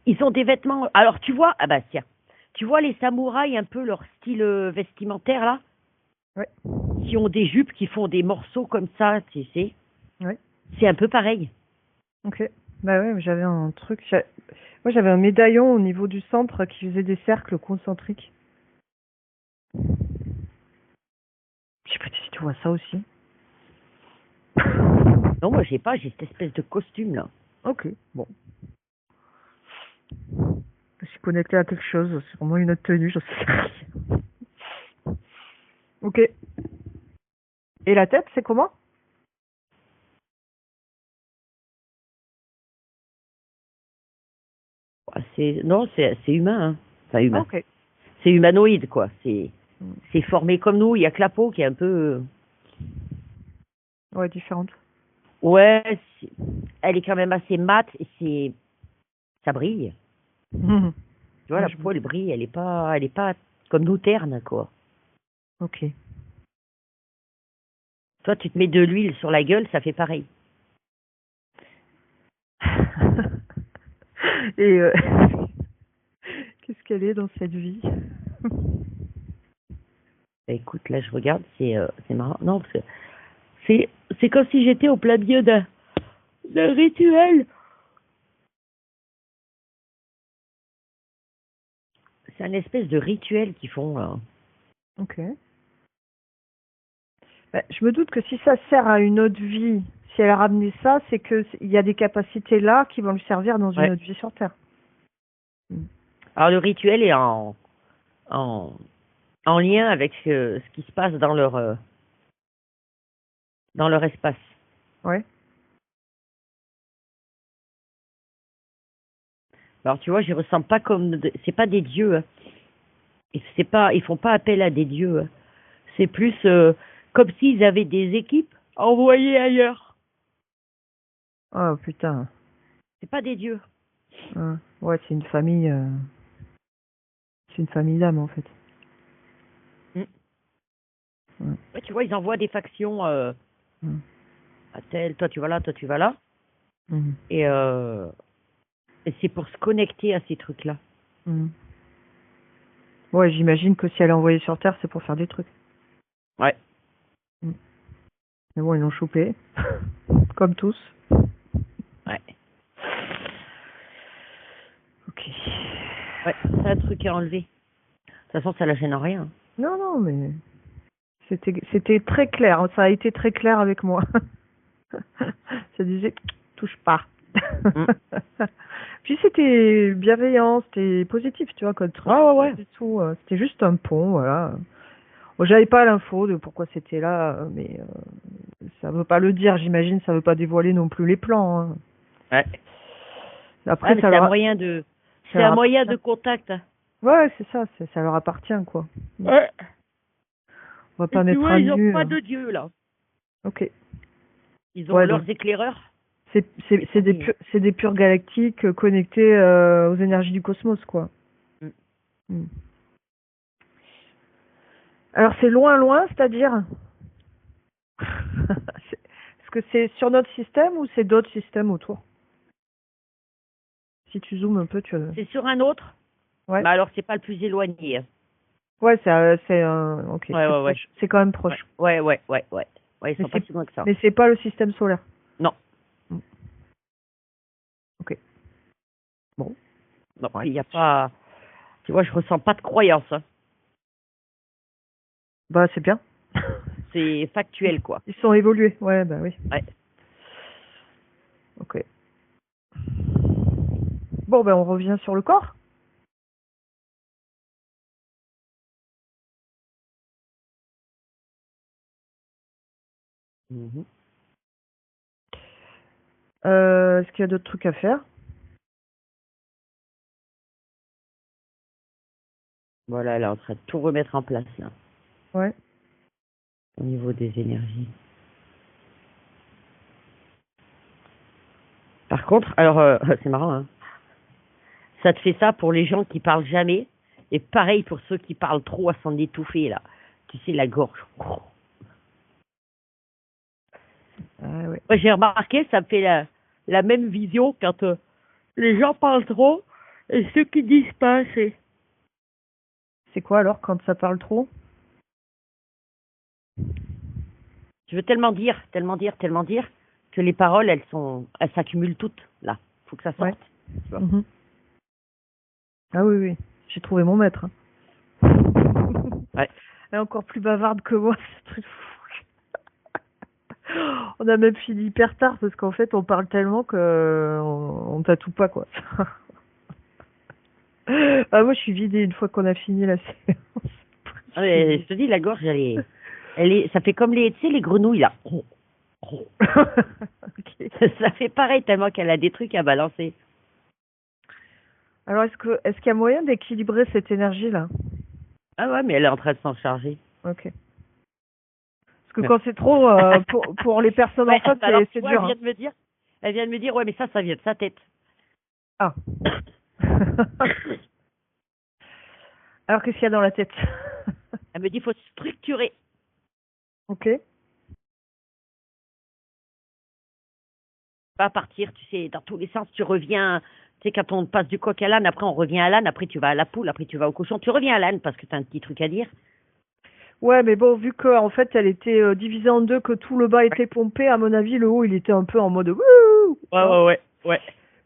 Ils ont des vêtements. Alors, tu vois, ah bah tiens, tu vois les samouraïs, un peu leur style vestimentaire là, Ouais. qui ont des jupes qui font des morceaux comme ça, tu sais. Ouais. C'est un peu pareil. Ok. Bah ouais, mais j'avais un truc. Moi, j'avais un médaillon au niveau du centre qui faisait des cercles concentriques. Je sais pas si tu vois ça aussi. Non, moi j'ai pas, j'ai cette espèce de costume là. Ok, bon. Je suis connectée à quelque chose, c'est vraiment une autre tenue, je sais rien. Ok. Et la tête, c'est comment? Non, c'est humain, hein. Enfin humain. Ok. C'est humanoïde quoi. C'est formé comme nous. Il y a que la peau qui est un peu. Ouais, différente. Ouais, elle est quand même assez mate et ça brille. Mhm. Tu vois, Ouais, la peau, elle brille, elle est pas comme nous terne, quoi. Ok. Toi, tu te mets de l'huile sur la gueule, ça fait pareil. Et qu'est-ce qu'elle est dans cette vie? Bah, écoute, là, je regarde, c'est marrant. Non, parce que c'est comme si j'étais au plein milieu d'un rituel. C'est un espèce de rituel qu'ils font, là. Ok. Bah, je me doute que si ça sert à une autre vie, si elle a ramené ça, c'est que il y a des capacités là qui vont lui servir dans une Ouais. autre vie sur Terre. Alors, le rituel est en, en lien avec ce qui se passe dans leur espace. Ouais. Alors, tu vois, je ressens pas c'est pas des dieux, hein. Ils font pas appel à des dieux, hein. C'est plus comme s'ils avaient des équipes envoyées ailleurs. Oh putain. C'est pas des dieux. Ouais, c'est une famille. C'est une famille d'âmes en fait. Ouais. Ouais, tu vois, ils envoient des factions Mm. à tel, toi tu vas là, toi tu vas là. Mm. Et c'est pour se connecter à ces trucs-là. Mm. Ouais, j'imagine que si elle est envoyée sur Terre, c'est pour faire des trucs. Ouais. Mm. Mais bon, ils l'ont chopé. Comme tous. Ouais. Ok. Ouais, c'est un truc à enlever. De toute façon, ça la gêne en rien. Non, non, mais c'était très clair. Ça a été très clair avec moi. Ça disait, touche pas. Mm. Puis c'était bienveillant, c'était positif, tu vois, comme truc. Ouais. Et tout, c'était juste un pont, voilà. Bon, j'avais pas l'info de pourquoi c'était là, mais ça veut pas le dire, j'imagine, ça veut pas dévoiler non plus les plans. Hein. Ouais. Après, Ah, mais c'est un moyen de, ça c'est leur un moyen de appartient. contact. Ouais, c'est ça, ça leur appartient, quoi. Ouais. On va Et pas tu mettre vois, à ils n'ont nu. pas de dieu, là. Ok. Ils ont Ouais, donc leurs éclaireurs. c'est Et tant pis. c'est des purs galactiques connectés aux énergies du cosmos, quoi. Mm. Hmm. Alors c'est loin, loin, c'est-à-dire est-ce que c'est sur notre système ou c'est d'autres systèmes autour? Si tu zoomes un peu, tu... C'est sur un autre. Ouais. Mais alors, c'est pas le plus éloigné. Hein. Ouais, ok, Ouais, c'est ouais, ouais. proche. C'est quand même proche. Ouais. Ouais, ils Mais sont pas si loin que ça. mais c'est pas le système solaire. Non. Hmm. Ok. Bon. Non, Ouais. il n'y a pas. Tu vois, je ressens pas de croyance. Hein. Bah c'est bien. C'est factuel, quoi. Ils sont évolués. Ouais, bah oui. Ouais. Ok. Bon, ben on revient sur le corps. Mhm. Est-ce qu'il y a d'autres trucs à faire? Voilà, elle est en train de tout remettre en place, là, Ouais. au niveau des énergies. Par contre, alors, c'est marrant, hein. Ça te fait ça pour les gens qui parlent jamais, et pareil pour ceux qui parlent trop à s'en étouffer, là. Tu sais, la gorge. Ah ouais. Moi, j'ai remarqué, ça me fait la même vision quand les gens parlent trop, et ceux qui disent pas assez. C'est quoi alors quand ça parle trop? Tu veux tellement dire, que les paroles, elles s'accumulent toutes, là. Faut que ça Ouais. sorte. Tu vois. Mhm. Ah oui, oui. J'ai trouvé mon maître. Hein. Ouais. Elle est encore plus bavarde que moi, ce truc fou. On a même fini hyper tard parce qu'en fait on parle tellement que on tatoue pas quoi. Ah, moi je suis vidée une fois qu'on a fini la séance. Ah, mais je te dis, la gorge, ça fait comme tu sais, les grenouilles, là. Ok. Ça fait pareil tellement qu'elle a des trucs à balancer. Alors est-ce qu'il y a moyen d'équilibrer cette énergie là? Ah ouais, mais elle est en train de s'en charger. Ok. Parce que quand c'est trop pour les personnes en Ouais, face, alors tu c'est vois, dur. Hein. elle vient de me dire, ouais, mais ça vient de sa tête. Ah. Alors qu'est-ce qu'il y a dans la tête? Elle me dit, faut structurer. Ok. Pas partir, tu sais, dans tous les sens, tu reviens, tu sais, quand on passe du coq à l'âne, après on revient à l'âne, après tu vas à la poule, après tu vas au cochon, tu reviens à l'âne parce que tu as un petit truc à dire. Ouais, mais bon, vu que en fait elle était divisée en deux, que tout le bas était pompé, à mon avis, le haut il était un peu en mode wouh, tu vois. Ouais.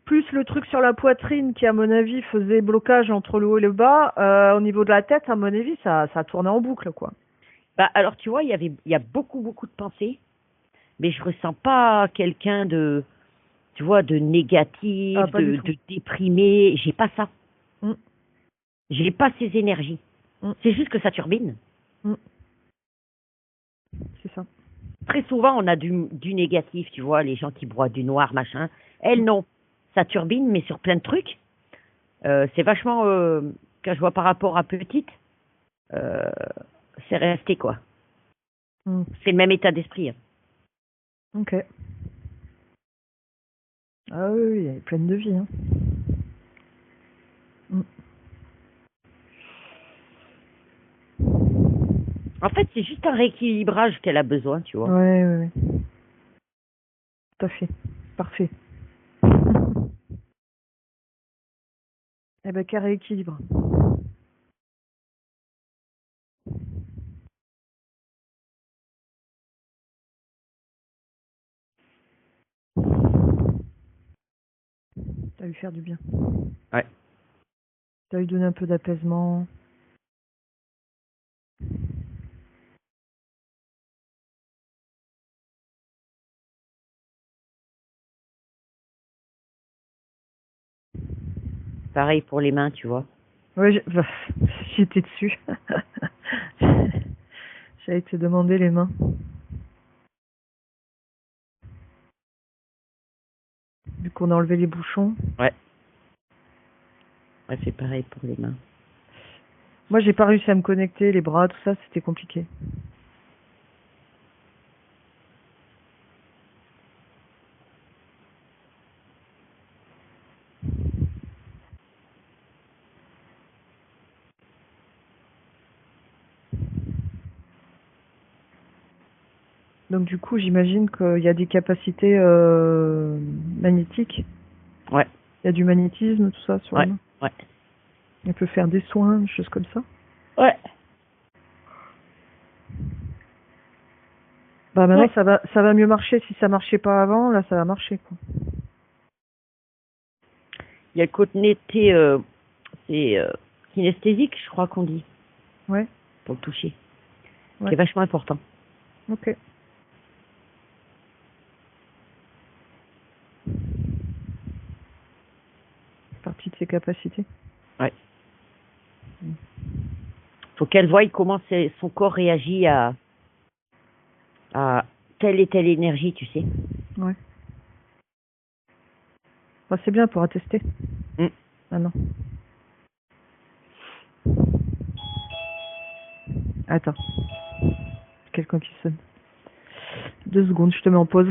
Plus le truc sur la poitrine qui, à mon avis, faisait blocage entre le haut et le bas, au niveau de la tête, à mon avis, ça tournait en boucle, quoi. Bah, alors tu vois, il y a beaucoup de pensées, mais je ressens pas quelqu'un de, tu vois, de Ah, négatif, pas du tout. de déprimé. J'ai pas ça. Mm, J'ai pas ces énergies. mm, C'est juste que ça turbine. mm. C'est ça. Très souvent, on a du négatif, tu vois, les gens qui broient du noir, machin. Elle, Mm, non. Ça turbine, mais sur plein de trucs. C'est vachement, quand je vois par rapport à petite, euh, c'est resté, quoi. mm. C'est le même état d'esprit. Hein. Ok. Ah oui, oui, elle est pleine de vie. Hein. Mm. En fait, c'est juste un rééquilibrage qu'elle a besoin, tu vois. Ouais, ouais, ouais. Tout à fait. Parfait. Eh ben, qu'un rééquilibre. T'as lui faire du bien. Ouais. T'as lui donner un peu d'apaisement. Pareil pour les mains, tu vois. Ouais, bah, j'étais dessus. J'allais te demander les mains. Vu qu'on a enlevé les bouchons. Ouais. Ouais, c'est pareil pour les mains. Moi, j'ai pas réussi à me connecter, les bras, tout ça, c'était compliqué. Donc du coup, j'imagine qu'il y a des capacités magnétiques. Ouais. Il y a du magnétisme, tout ça sur la Ouais. main. Ouais. Elle peut faire des soins, des choses comme ça. Ouais. Bah maintenant, Ouais. ça va mieux marcher. Si ça marchait pas avant, là, ça va marcher, quoi. Il y a le côté c'est kinesthésique, je crois qu'on dit, Ouais, pour le toucher, qui ouais. est vachement important. Ok. Partie de ses capacités. Ouais. Faut qu'elle voie comment son corps réagit à telle et telle énergie, tu sais. Ouais. Bah, c'est bien pour attester. Mm. Ah non. Attends. Quelqu'un qui sonne. 2 secondes, je te mets en pause.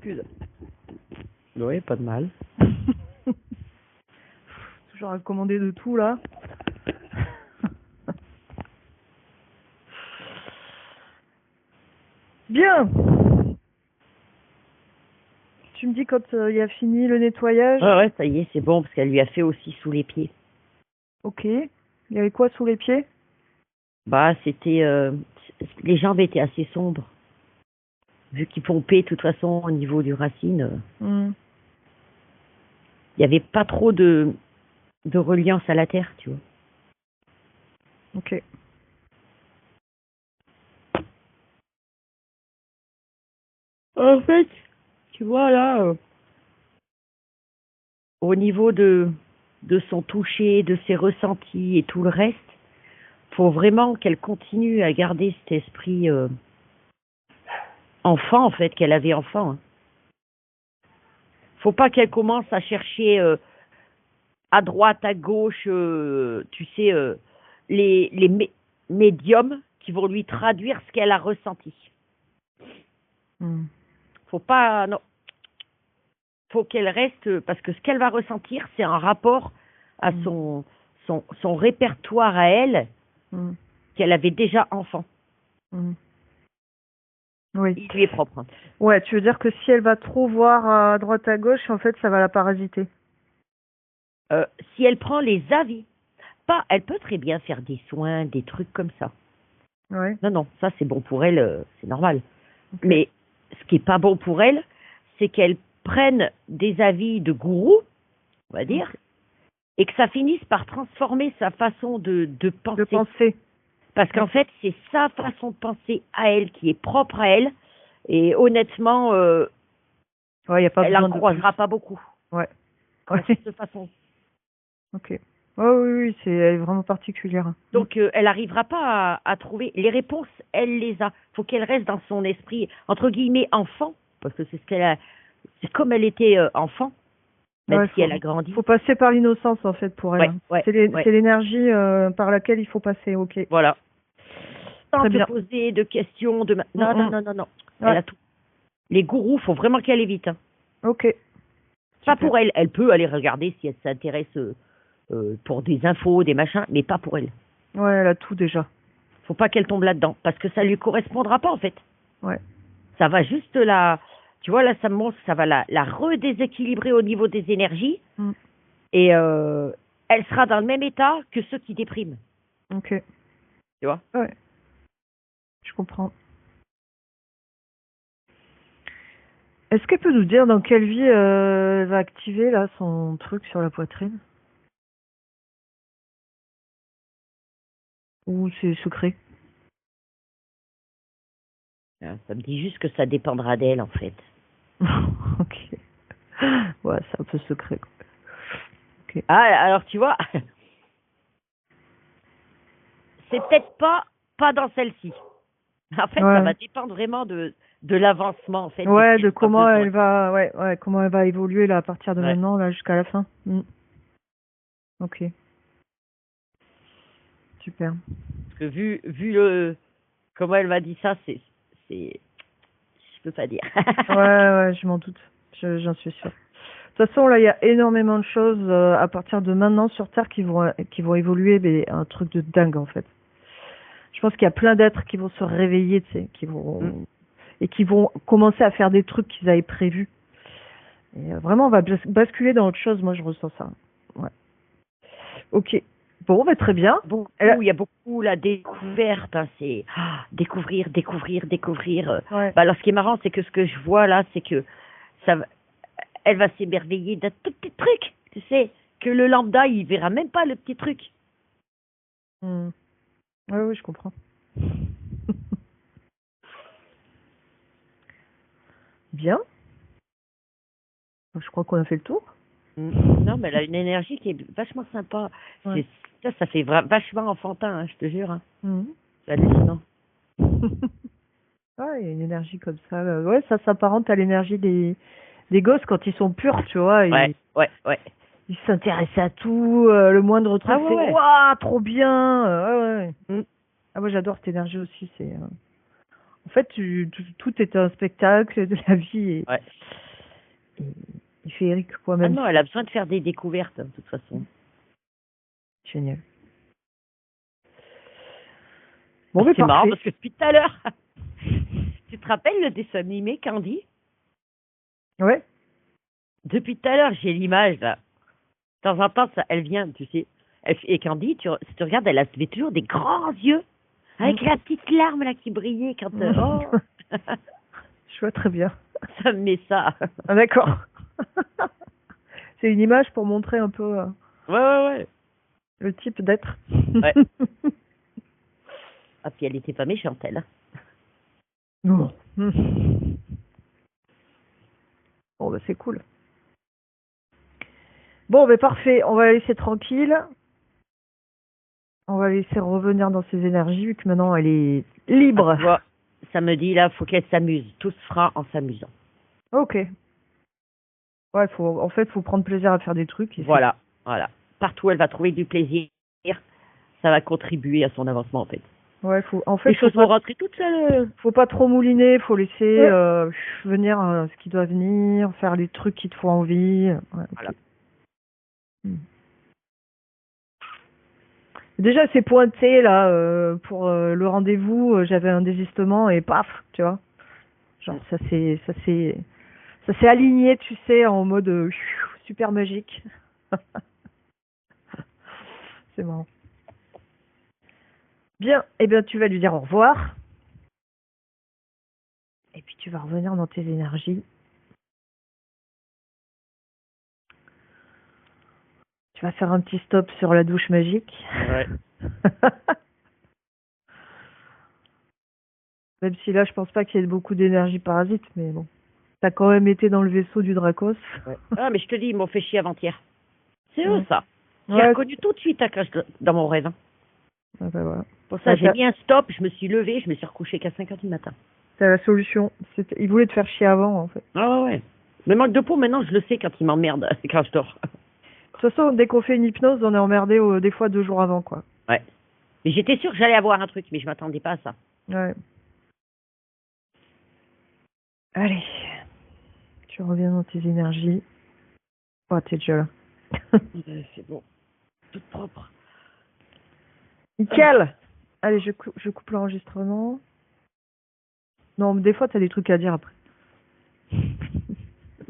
Excuse. Oui, pas de mal. Toujours à commander de tout, là. Bien. Tu me dis quand il a fini le nettoyage. Ouais, ça y est, c'est bon, parce qu'elle lui a fait aussi sous les pieds. Ok. Il y avait quoi sous les pieds? Bah, c'était... les jambes étaient assez sombres. Vu qu'il pompait, de toute façon, au niveau du racine, il n'y avait pas trop de reliance à la terre, tu vois. Ok. En fait, tu vois, là, au niveau de son toucher, de ses ressentis et tout le reste, faut vraiment qu'elle continue à garder cet esprit enfant, en fait, qu'elle avait enfant. Hein. Faut pas qu'elle commence à chercher à droite, à gauche, tu sais, les médiums qui vont lui traduire ce qu'elle a ressenti. Faut pas, non, faut qu'elle reste, parce que ce qu'elle va ressentir, c'est un rapport à son répertoire à elle, qu'elle avait déjà enfant. Oui. Il lui est propre. Hein. Ouais, tu veux dire que si elle va trop voir à droite à gauche, en fait, ça va la parasiter. Si elle prend les avis, pas, elle peut très bien faire des soins, des trucs comme ça. Ouais. Non, ça c'est bon pour elle, c'est normal. Okay. Mais ce qui est pas bon pour elle, c'est qu'elle prenne des avis de gourou, on va dire, et que ça finisse par transformer sa façon de penser. De penser. Parce qu'en fait, c'est sa façon de penser à elle qui est propre à elle. Et honnêtement, ouais, y a pas elle besoin n'en croisera pas beaucoup. Ouais. De cette façon. Ok. Oh, oui, oui, elle est vraiment particulière. Donc, elle n'arrivera pas à trouver les réponses, elle les a. Faut qu'elle reste dans son esprit, entre guillemets, enfant, parce que c'est ce qu'elle a, c'est comme elle était enfant, même Ouais, si elle a grandi. faut passer par l'innocence, en fait, pour elle. Ouais, Hein. ouais, ouais. C'est l'énergie par laquelle il faut passer, ok. Voilà. Sans Très te bien. poser de questions, non, non, non, non, non. Ouais. Elle a tout. Les gourous, faut vraiment qu'elle aille vite. Hein. Ok. Pas Super. pour elle. Elle peut aller regarder si elle s'intéresse pour des infos, des machins, mais pas pour elle. Ouais, elle a tout déjà. Faut pas qu'elle tombe là-dedans, parce que ça lui correspondra pas, en fait. Ouais. Ça va juste tu vois, là, ça me montre, ça va la redéséquilibrer au niveau des énergies, Mm. et elle sera dans le même état que ceux qui dépriment. Ok. Tu vois? Ouais. Je comprends. Est-ce qu'elle peut nous dire dans quelle vie elle va activer là son truc sur la poitrine? Ou c'est secret? Ça me dit juste que ça dépendra d'elle, en fait. Ok. Ouais, c'est un peu secret, quoi. Ok. Ah, alors, tu vois, c'est peut-être pas dans celle-ci. En fait, ça Ouais. va dépendre vraiment de l'avancement, en fait, de Ouais, ce de qu'elle a comment besoin. elle va, ouais, comment elle va évoluer là à partir de Ouais. maintenant là jusqu'à la fin. Mm. Ok. Super. Parce que vu comment elle m'a dit ça, je peux pas dire. Ouais, ouais, je m'en doute. J'en suis sûre. De toute façon, là, il y a énormément de choses à partir de maintenant sur Terre qui vont évoluer, mais un truc de dingue en fait. Je pense qu'il y a plein d'êtres qui vont se réveiller, tu sais, Mm. et qui vont commencer à faire des trucs qu'ils avaient prévus. Et vraiment, on va basculer dans autre chose. Moi, je ressens ça. Ouais. Ok. Bon, bah, très bien. Il y a beaucoup la découverte, hein, c'est découvrir. Ouais. Bah, alors, ce qui est marrant, c'est que ce que je vois là, c'est que elle va s'émerveiller d'un tout petit truc, tu sais, que le lambda, il verra même pas le petit truc. Hmm. Ouais, oui, je comprends. Bien. Je crois qu'on a fait le tour. Non, mais elle a une énergie qui est vachement sympa. Ouais. Ça fait vachement enfantin, hein, je te jure. Hein. Mhm. C'est hallucinant. Ouais, il y a une énergie comme ça. Ouais, ça s'apparente à l'énergie des gosses quand ils sont purs, tu vois. Ouais. Ils s'intéressent à tout. Le moindre truc, Ah ouais, c'est ouais. waouh, trop bien. Ouais, ouais. Mm. Ah, moi, j'adore cette énergie aussi. En fait, tout est un spectacle de la vie Ouais. et féerique, quoi, Ah même. non, elle a besoin de faire des découvertes, hein, de toute façon. Génial. Bon, mais C'est marrant parfait. parce que depuis tout à l'heure, tu te rappelles le dessin animé Candy? Ouais. Depuis tout à l'heure, j'ai l'image là. De temps en temps, elle vient, tu sais. Et Candy, si tu regardes, elle avait toujours des grands yeux avec la petite larme là qui brillait quand. Oh, Je vois très bien. ça me met ça. Ah, d'accord. C'est une image pour montrer un peu Ouais. le type d'être. Ouais. Ah, puis elle était pas méchante, elle. Non. Bon, bah, c'est cool. Bon, bah, parfait. On va la laisser tranquille. On va la laisser revenir dans ses énergies, vu que maintenant elle est libre. Ah, tu vois, ça me dit là, faut qu'elle s'amuse. Tout se fera en s'amusant. Ok. Ouais, en fait, faut prendre plaisir à faire des trucs. Voilà. Partout, elle va trouver du plaisir. Ça va contribuer à son avancement, en fait. Ouais, Les choses vont rentrer toutes seules. faut pas trop mouliner, faut laisser venir ce qui doit venir, faire les trucs qui te font envie. Ouais, okay. Voilà. Déjà, c'est pointé là pour le rendez-vous. J'avais un désistement et paf, tu vois. Genre ça s'est aligné, tu sais, en mode super magique. C'est marrant. Bien, eh bien tu vas lui dire au revoir. Et puis tu vas revenir dans tes énergies. Tu vas faire un petit stop sur la douche magique. Ouais. Même si là, je pense pas qu'il y ait beaucoup d'énergie parasite, mais bon. T'as quand même été dans le vaisseau du Dracos. Ouais. Ah, mais je te dis, ils m'ont fait chier avant-hier. C'est eux, ça. J'ai Ouais. reconnu tout de suite dans mon rêve. Hein. Ah bah voilà. Pour ça, Ouais, j'ai mis un stop, je me suis levée, je me suis recouchée qu'à 5 heures du matin. c'est la solution. Il voulait te faire chier avant, en fait. Ah ouais. Le manque de peau, maintenant, je le sais quand il m'emmerde, quand je dors. De toute façon, dès qu'on fait une hypnose, on est emmerdé des fois 2 jours avant, quoi. Ouais. Mais j'étais sûre que j'allais avoir un truc, mais je m'attendais pas à ça. Ouais. Allez. Tu reviens dans tes énergies. Oh, t'es déjà là. C'est bon. Toute propre. Nickel. Allez, je coupe l'enregistrement. Non, mais des fois, t'as des trucs à dire après.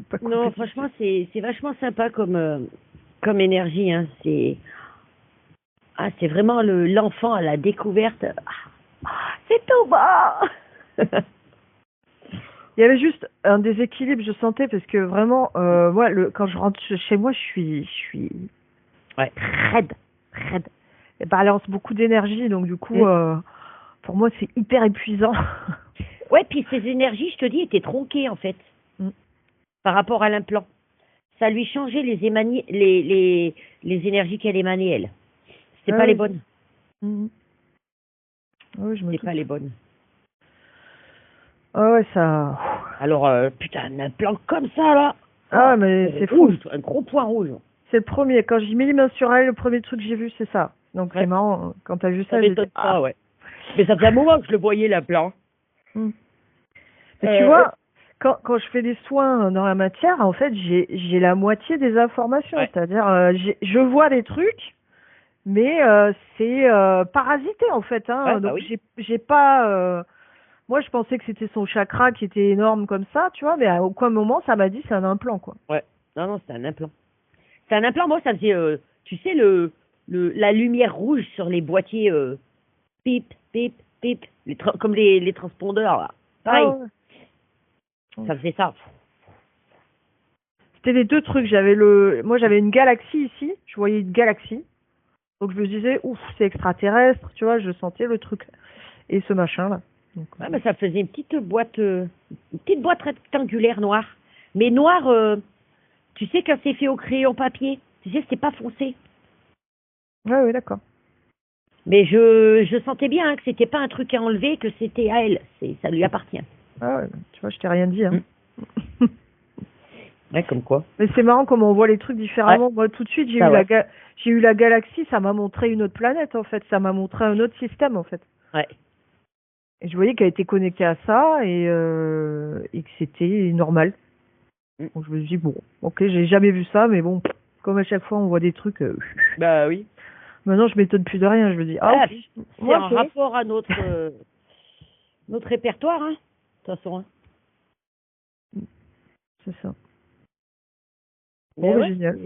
Pas couper Non, tout de franchement, suite. c'est vachement sympa comme énergie. Hein. C'est vraiment l'enfant à la découverte. C'est tout bas. Il y avait juste un déséquilibre, je sentais, parce que vraiment, moi, quand je rentre chez moi, je suis Ouais. raide. Elle balance beaucoup d'énergie, donc du coup, pour moi, c'est hyper épuisant. Ouais, puis ses énergies, je te dis, étaient tronquées en fait, par rapport à l'implant. Ça lui changeait les énergies qu'elle émanait, elle. C'était pas les bonnes. Oui, je me C'était pas les bonnes. Ah ouais, ça. Alors, putain, un implant comme ça, là. Ah, mais c'est fou. Rouge, un gros point rouge. C'est le premier. Quand j'ai mis les mains sur elle, le premier truc que j'ai vu, c'est ça. Donc c'est marrant. Quand t'as vu ça, Ça m'étonne pas, ouais. Mais ça faisait un moment que je le voyais, l'implant. Mais tu vois, quand je fais des soins dans la matière, en fait, j'ai la moitié des informations. Ouais. C'est-à-dire, je vois des trucs, mais c'est parasité, en fait. Hein. Ouais, bah donc oui. j'ai pas... Moi, je pensais que c'était son chakra qui était énorme comme ça, tu vois, mais à aucun moment, ça m'a dit c'est un implant, quoi. Ouais. Non, c'est un implant. C'est un implant, moi, ça faisait, tu sais, la lumière rouge sur les boîtiers, pip, pip, pip, comme les transpondeurs, là. Pareil. Ah ouais. Ça faisait ça. C'était les deux trucs. Moi, j'avais une galaxie ici. Je voyais une galaxie. Donc, je me disais, ouf, c'est extraterrestre. Tu vois, je sentais le truc. Et ce machin-là. Donc, Ouais, mais ça faisait une petite boîte rectangulaire noire. Mais noire, tu sais, quand c'est fait au crayon papier, tu sais, c'était pas foncé. ouais, d'accord. Mais je sentais bien hein, que c'était pas un truc à enlever, que c'était à elle. Ça lui appartient. Ah ouais, tu vois, je t'ai rien dit. Hein. Ouais, comme quoi. Mais c'est marrant comment on voit les trucs différemment. Ouais. Moi, tout de suite, j'ai eu la galaxie. Ça m'a montré une autre planète, en fait. Ça m'a montré un autre système, en fait. Ouais. Et je voyais qu'elle était connectée à ça et que c'était normal. Donc je me suis dit, bon, ok, j'ai jamais vu ça, mais bon, comme à chaque fois on voit des trucs. Bah oui. Maintenant je m'étonne plus de rien, je me dis, c'est en rapport à notre répertoire, hein, de toute façon. Hein. C'est ça. Mais bon, génial.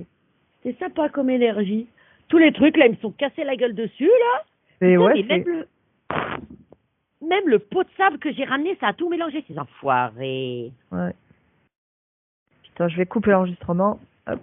C'est sympa comme énergie. Tous les trucs, là, ils me sont cassés la gueule dessus, là. Et putain, ouais, même le pot de sable que j'ai ramené, ça a tout mélangé, ces enfoirés. Ouais. Putain, je vais couper l'enregistrement. Hop.